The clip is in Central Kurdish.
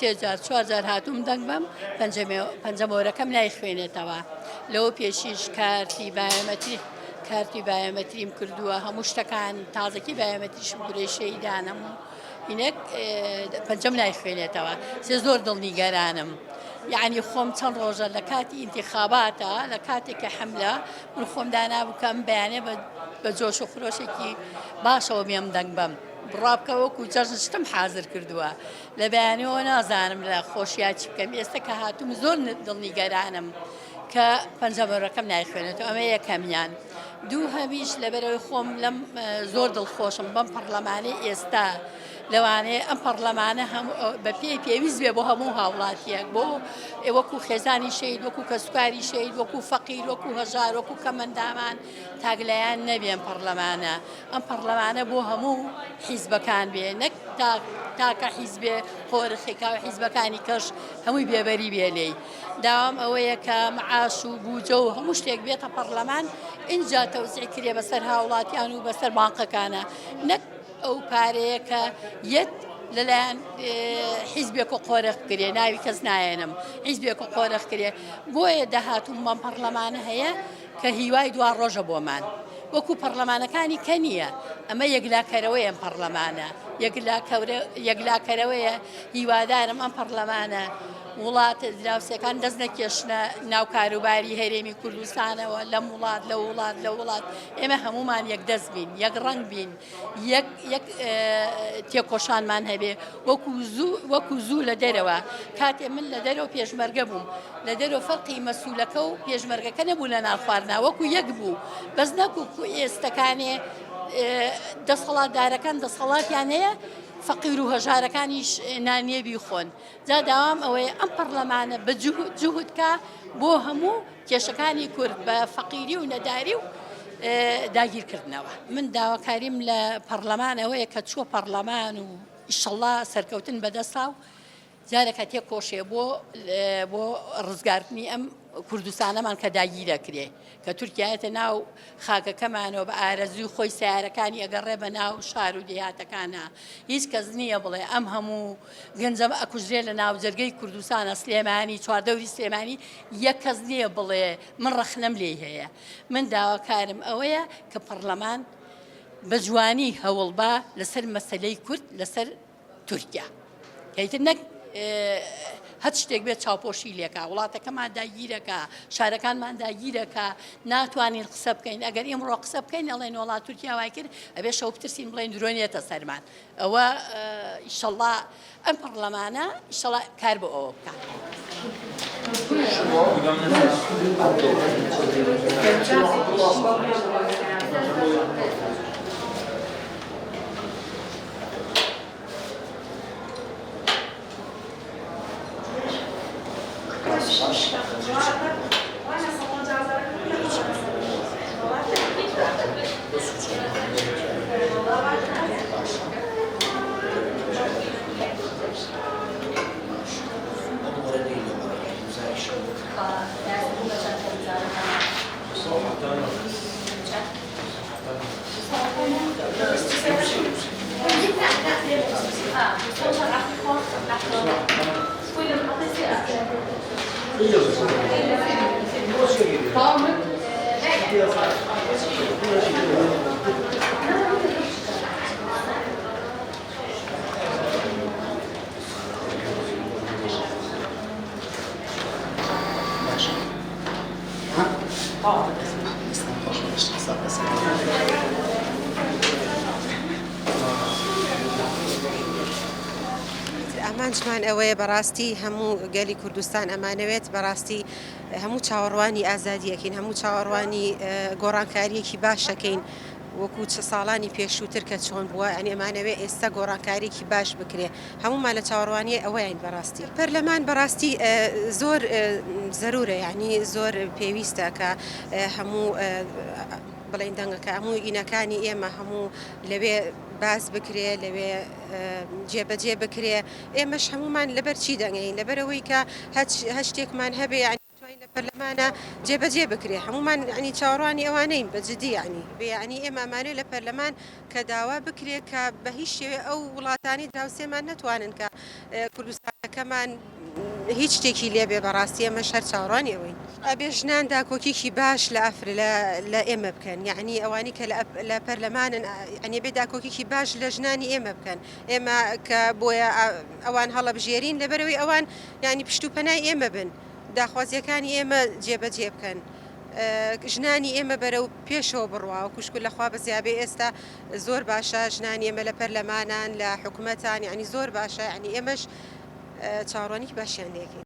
سێجار چوارجار هاتووم دەنگ بەم پەنجەمەوەرەکەم نایخوێنێتەوە لەوە پێشیش کارتی بایۆمەتریم کردووە هەموو شتەکان تازەکی بایۆمەتریشم گورەی دانم و هینەک پەنجەم نایخوێنێتەوە زۆر دڵنیگەرانم یعنی خۆم چەند ڕۆژە لە کاتی ئینتیخاباتە لە کاتێککە حملە من خۆم دانابوو کەم بەیانێ بە جۆش و خرۆشێکی باشەوە بێم دەنگ بەم بڕابکە وەکو جەژن شتم حازر کردووە لە بەیانەوە نازانم لە خۆشیاچی بکەم ئێستا کە هاتووم زۆر دڵنیگەرانم کە پەنجەمەوەرەکەم نایخوێنێتەوە ئەمە یەکەمیان دوو هەمیش لەبەرەوەی خۆم لەم زۆر دڵخۆشم بەم پەرلەمانەی ئێستا لەوانەیە ئەم پەرلەمانە بە پێویست بێ بۆ هەموو هاوڵاتیەک بۆ وەکو خێزانی شەید وەکو کەسوکاری شەید وەکو فەقیر وەکو هەژار وەکو کەمەندامان تاگلایان نەبێن پەرلەمانە ئەم پەرلەمانە بۆ هەموو حیزبەکان بێ نەک تاکە حیزبێ خۆرخێکا و حیزبەکانی کەش هەمووی بێبەری بێ لێی داوام ئەوەیە کە معاش و بوجە و هەموو شتێک بێتە پەرلەمان اینجا تەوزیع کرێ بەسەر هاوڵاتیان و بەسەر بانقەکانە نەک ئەو پارەیە کە یەت لەلایەن حیزبێک و قۆرەخ کرێ ناوی کەس نایەنم حیزبێک و قۆرەخ کرێ بۆیە داهاتوم بەم پەرلەمانە هەیە کە هیوای دوا ڕۆژە بۆمان وەکو پەرلەمانەکانی کە نییە ئەمە یەکلاکەرەوەی ئەم پەرلەمانە یەکلاکەرەوەیە هیوادارم ئەم پەرلەمانە وڵاتە دراوسەکان دەست نەکێشنە ناو کاروباری هەرێمی کوردستانەوە لەم وڵات لە وڵات ئێمە هەمومان یەک دەست بین یەک ڕەنگ بین یەک تێکۆشانمان هەبێ وەکو زوو لە دەرەوە کاتێ من لە دەرەوە پێشمەرگە بووم لە دەرەوە فەرقی مەسوولەکە و پێشمەرگەکە نەبوو لە ناو خواردنا وەکو یەک بوو بەس نەکو ئێستەکانێ دەسەڵاتدارەکان دەسەڵاتیان هەیە فەقیر و هەژارەکانیش نانیێ بیخۆن جا داوام ئەوەیە ئەم پەرلەمانە بە جوهودکە بۆ هەموو کێشەکانی کورد بە فەقیری و نەداری و داگیرکردنەوە من داواکاریم لە پەرلەمانەوەیە کە چووە پەرلەمان و ئیشەڵڵا سەرکەوتن بەدەستا و جارێکە تێکۆشێ بۆ ڕزگارتنی ئەم کوردستانەمان کە داگیرەکرێ کە تورکایەتە ناو خاکەکەمانەوە بە ئارەزوی خۆی سیارەکانی ئەگەڕێ بە ناو شار و دێهاتەکانە هیچ کەس نییە بڵێ ئەم هەموو گەنجەم ئەکوژرێ لە ناو جەرگەی کوردستانە سلێمانی چواردەوری سلێمانی یەک کەس نییە بڵێ من ڕەخنەم لێ هەیە من داواکارم ئەوەیە کە پەرلەمان بە جوانی هەوڵبا لەسەر مەسەلەی کورد لەسەر تورکیا کەیتر نەک هەت شتێک بێت چاوپۆشی لێکە وڵاتەکەمان داگیرەکە شارەکانمان داگیرەکە ناتوانین قسە بکەین ئەگەر ئێمڕۆ قسە بکەین ئەڵێن وڵات تورکیا وای کرد ئەبێ شەو بترسین بڵێن درۆنێتە سەرمان ئەوە ئیشەڵڵا ئەم پەرلەمانە ئیشەڵڵا کار بۆ ئەوە بکات. ئەمانشمان ئەوەیە بەڕاستی هەموو گەلی کوردستان ئەمانەوێت بەڕاستی هەموو چاوەڕوانی ئازادیەکەین هەموو چاوەڕوانی گۆڕانکاریەکی باشەکەین وەکو چه ساڵانی پێشووتر کە چۆن بووە ئەنی ئەمانەوێ ئێستا گۆڕانکاریکی باش بکرێ هەمومان لە چاوەڕوانی ئەوەیان بەڕاستی پەرلەمان بەڕاستی زۆر زەرورە یعنی زۆر پێویستە کە هەموو بڵین دەنگەکە هەموو ئینەکانی ئێمە هەموو لەوێ باز بکرێ لەوێ جێبەجێ بکرێ ئێمەش هەمومان لەبەر چی دەنگین لەبەرەوەی کە هەر شتێکمان هەبێ لە پەرلەمانە جێبەجێ بکرێ هەمومان ینی چاوەڕوانی ئەوانەین بەجددی ینی بێعنی ئێمە ئەمانێ لە پەرلەمان کە داوا بکرێت کە بە هیچ شێوێ ئەو وڵاتانی دراوسێمان نەتوانن کە کوردستانەکەمان هیچ شتێکی لێبێ بەڕاستی ئەمە شەر چاوەڕوانی ئەوەین ئەبێ ژنان داکۆکیی باش لە لە ئێمە بکەن یعنی ئەوانی کە لە پەرلەمانن ئەنێ بێ داکۆکیی باش لە ژنانی ئێمە بکەن ئێمە کە بۆیە ئەوان هەڵەبژێرین لەبەرەوەی ئەوان ینی پشتوپەنای ئێمە بن داخوازیەکانی ئێمە جێبەجێ بکەن ژنانی ئێمە بەرەو پێشەوە بڕوا و کوشکل لەخوا بەزیابێ ئێستا زۆر باشە ژنانی ئێمە لە پەرلەمانان لە حکوومەتان ینی زۆر باشە ینی ئێمەش چاوەڕوانێکی باشیان لێکین